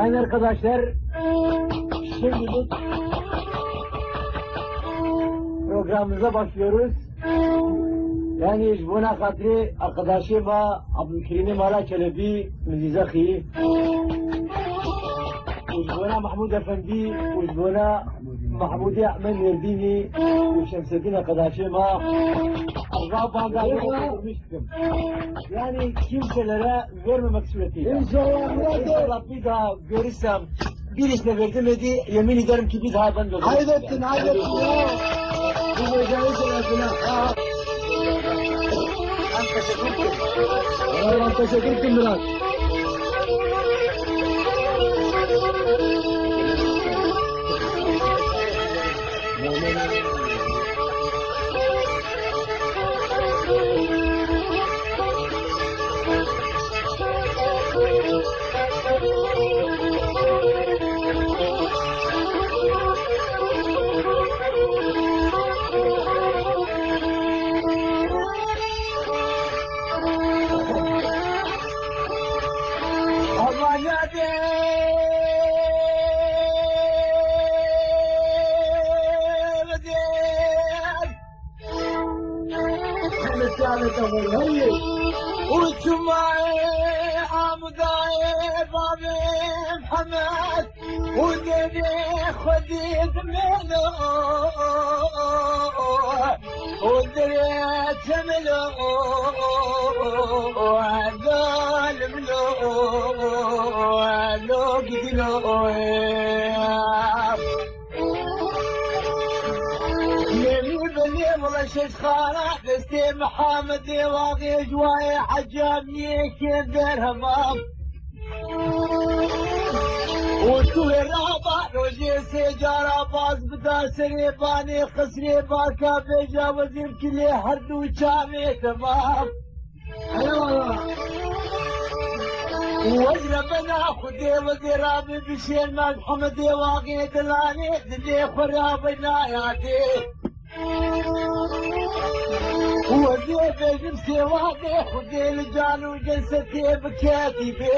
Yani arkadaşlar, şimdilik programımıza başlıyoruz. Yani buna kadri arkadaşıma Abdülkerim Ara Çelebi Mizizakhi, وجبونا محمود أفندي وجبونا محمود أحمد يرديني وشمس الدين قداشيما الرابع قال yani kimselere vermemek suretiyle. İnşallah bir daha görürsem birisine verdim dedi, yemin ederim ki bir daha ben de olur. Haydettin ya. Bu meclis şerefine. Ben teşekkür ettim biraz. وجمعي عمداي بابي محمد ودني خديت منه ودريت منه ظالم له لو قدلو والله شيخ خالع دستي محمد واقي جواي حجامي كيف درهم وتوي الرابع روجي سيجارة باز بدا سريباني خسري باركا بيجا وزير كلي هردو شامي تمام ايوه وزربنا خدي وزرابي بشير مال محمد واقي دلاني دلي خرابنا ياتي وزيد جنسي واضح ودي الجان وجلستي بكاتبي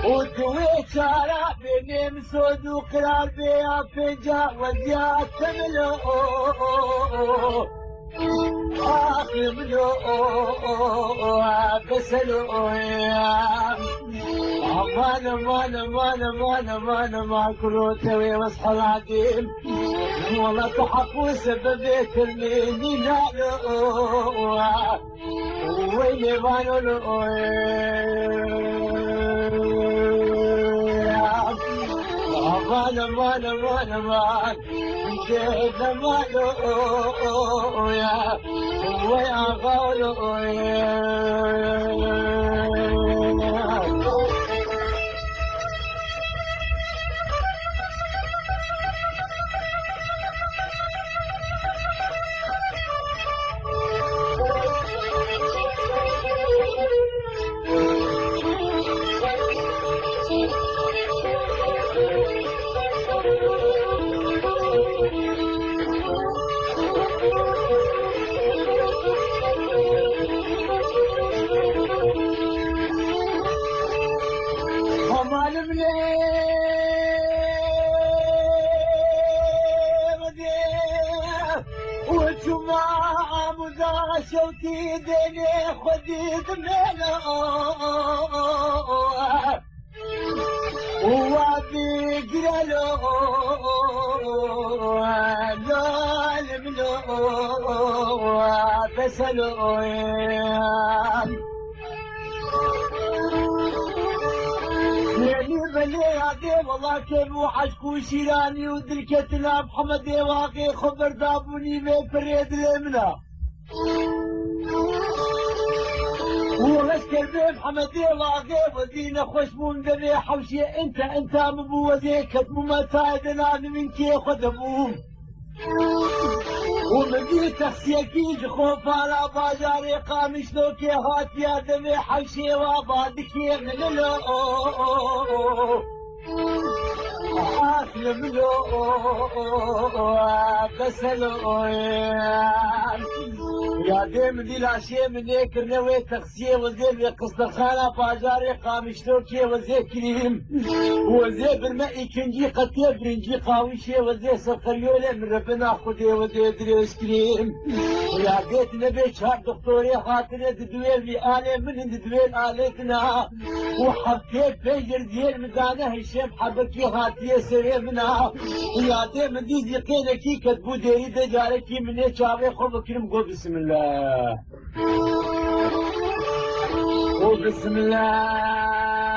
وتوي شارع بيني مسود وقرار بيا فجا وزياد تملو آخر ملو بسلو امان امان امان امان امان امان كروتوي واصحى العديم والله تحقوا سببت الميني نالو ويلي بانو لو امان امان امان امان جيد مالو يا ويا غالو شوتي دني خديت منه وابي قرلو ظالم له فسلو ليلي بلي عدي والله كيف وحشكو شيراني ودركتنا محمد واقي خبر دابوني ما فريد الامنا ولشكر بيه محمد واقي ودينا خوش دبي حوشي انت مبو وزيك ممتايدنا من كي خدموم ومدي تخسيكي جخوف على بازاري قامش لو كي هات يا دبي حوشي وابادكي من لو أسلم له بسلو يا ديم دي لاشي من اكر نوي تخسيه وزي قسطخانة باجاري قامشتوكي وزي كريم وزي برمائي كنجي قتي برنجي قاوشي وزي سفريولي من ربنا خدي وزي دريس كريم يا بيت نبي شهر دكتوري خاطري تدويل بآلي من تدويل آلتنا وحبكيت بيجر ديال مدانة هشام حبكي خاطري سريمنا ويا ديم دي زيقينكي كتبو ديري دجاركي مني شاوي خوب كريم قول بسم الله وبسم الله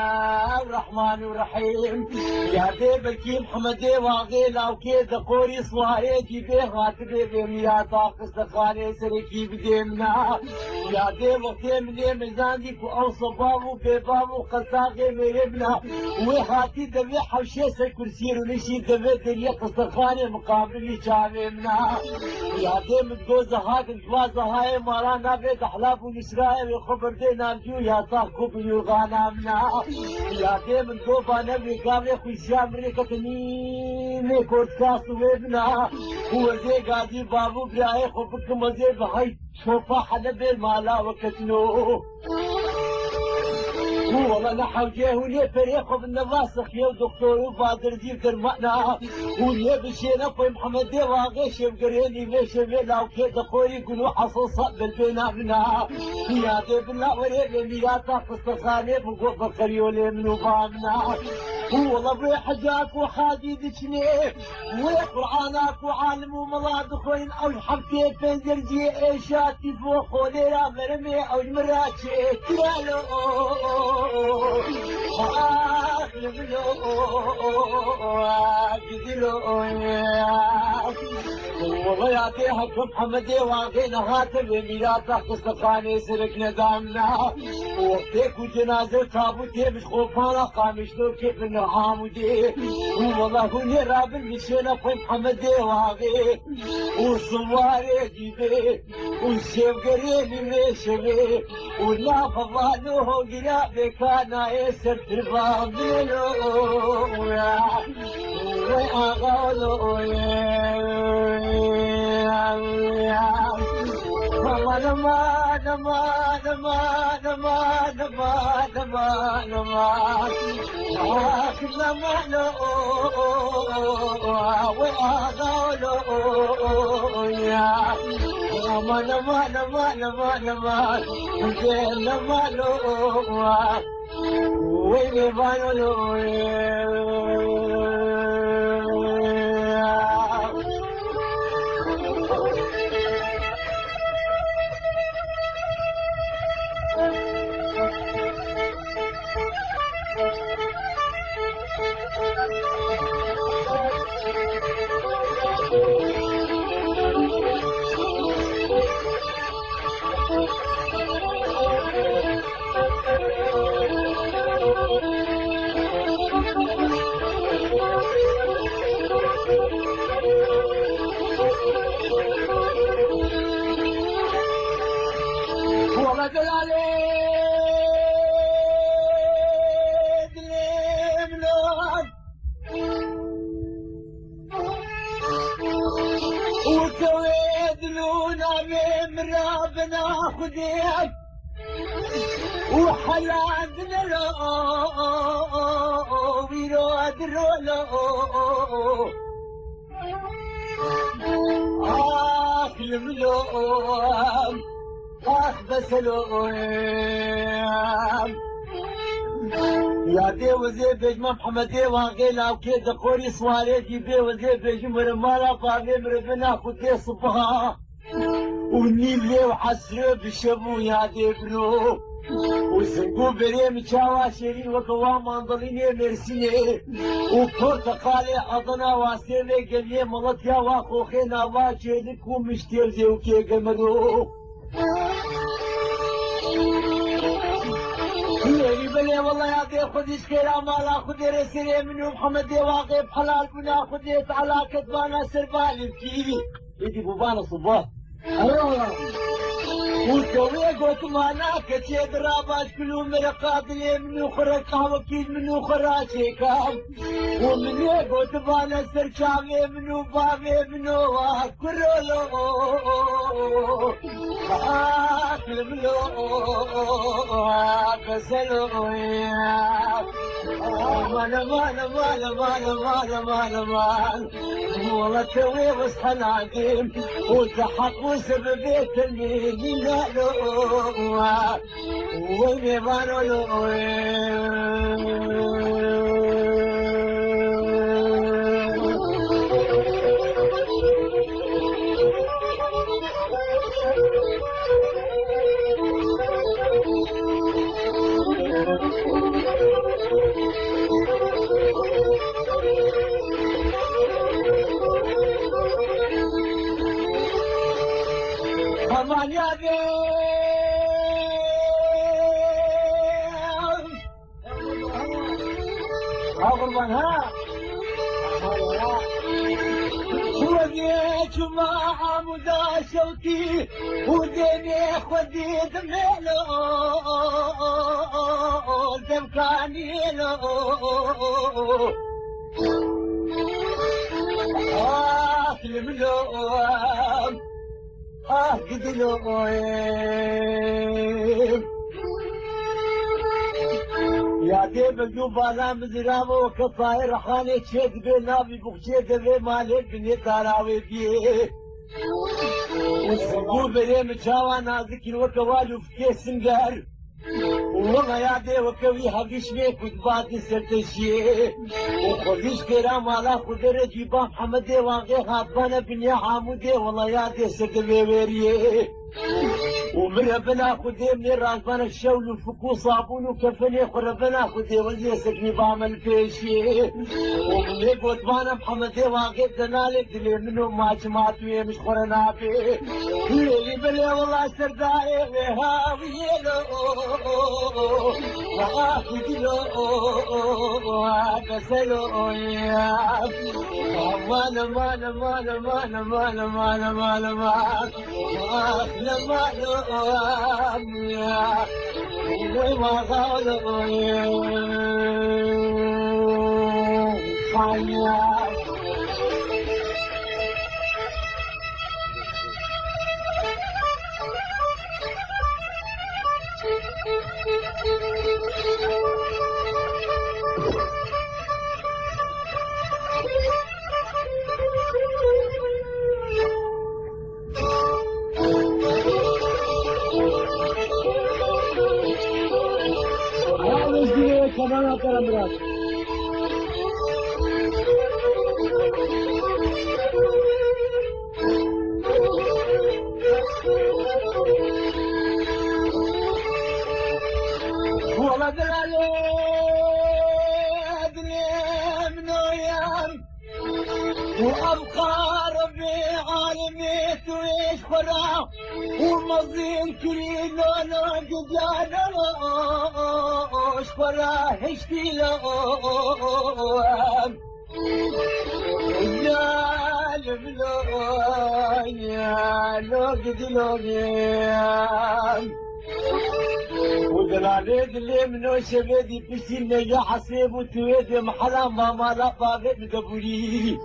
الرحمن الرحيم يا ديبكي محمد واغي لو كيد قوري صواري جيبي غاتبي بميا طاقس دخاني سركي بديمنا يا ديبكي مني مزاندي كو او صبابو ببابو قصاقي مربنا وهاتي دبي حوشي سكرسي رنشي دبي دليا قصدخاني مقابلي شاممنا يا ديم الجوزة هاك الجوازة هاي مارانا بيت احلاب ونسرائي وخبر دينا الجو يا طاقو بيوغانا منا يا ديم الجوبة نبي قابل خوشي امريكا تنيني كورتكاس وابنا وزي قادي بابو براي خبك مزي بهاي شوفا حلب المالا وكتنو والله نحوجيه وليه فريقه بالنواسخ يا دكتور وبادر دير درمنا وليه بشينا في محمد واغي شبقريني ليش بلا وكيد اخوي يقولوا حصل صب البنا منا يا دي بالله وريني مياتا قصصاني بقوة بقريولي من وبامنا والله بحجاك وحاديدشني وقرآنك وعالم وملاذ خوين او حبتي بنزرجي ايشاتي فوق وليرا مرمي او المراتشي كيالو والله يعطيها محمد واغينا هاتف ميراث قصدقاني سلك ندامنا وقتك وجنازة تابوتي مش خوفانا قامشتو كيف النعامودي والله هوني راب المشينا في محمد واغي وصواري جيبي والشيب قريبي مشبي ولا فضانوه قرابي كان يسر تربا منو وأغلو وحلادنا لو ويراد رولو الملوم بس الأوام يا دي وزي بجمع محمد واغيلا وكيد قوري صواري جيبي وزي بجمع رمالا قابي مربنا خدي صبها ونيلي وحسرو بشبو يا دي بنو وسنقو بريم شاوا شيرين وقوام انضليني مرسيني وبرتقالي اضنا واسيلي قلي ملطيا واخوخينا واجيلك ومشتيل زيوكي قمرو يلي بلي والله يا اخي خذ كلام مالا خذ رسيلي من محمد واقف حلال بنا خذيت على كتبانا سربالي بكيلي يدي بوبانا صباح ايوه وتوي قلت معنا كتير درابات كلو مرقابلي منو خرج وكيل منو خراج كام ومني قلت بانا سرشامي منو بابي منو كرولو والله توي وصحى العقيم وتحق وسببيت المين قالوا وين قالوا aman ya قربان ها وديت مع مدى صوتي وديني خديد ميلو دمكاني له الملوم قدلوم يا ديب الجوبالا مزرامو كفاير خاني تشد بنابي بوكشي دبي مالك بني تاراوي بيه وسبو بري مچاوا نازكين وكوالو فكي سنگار والله يا دي وكوي حقش ميك وتبادي سرتشيه وخذيش كرام على خدر جيبا محمد واغي خاطبانا بني حامودي والله يا دي سرتبي ويريه ومربنا خدي من رازبان الشول وفكو صابون وكفني خربنا خدي ولي سكني بعمل فيشي ومني قدوانا محمد واغي دنالي دلي منو ما جمعتوي مش خورنا بي ليلي بلي والله سردائي وهاويلو وآخذ له بسلو يا مانا مانا مانا مانا مانا مانا مانا مانا وآخذ مانا يا وما غالو يا خيال كمان أكرم راس والله دلالي أدني من أيام وأبقى ربي عالمي تويش فرا ومضين كريلو نجدانا فرا هشتي لهم يا لبلو يا لوجد لوجيام ودلالي دلي منو شبيدي بسين يا حسيب وتويدي محلا ماما لا باغي مقبولي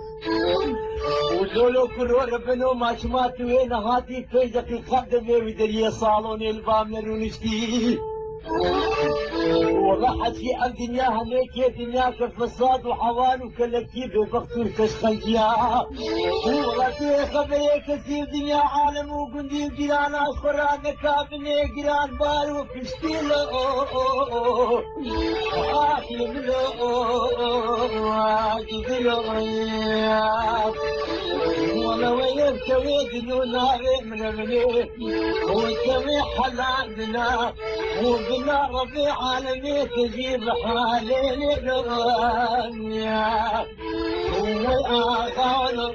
ولولو كرور بنو ما شمات وين هاتي فيزك الخدم ودري صالوني البام نرونشتي والله حكي الدنيا هنيك دنيا كالفساد وحوان وكالكيب بختور كشخنجيا والله تخبي كثير دنيا عالم وقندي جيران أشخران كابني جيران بار وكشتيلو آخي ملو آخي والله وين كويد ناري من مني وكوي حلالنا وبنا ربي عالمي تجيب حالي للدنيا وما أخالي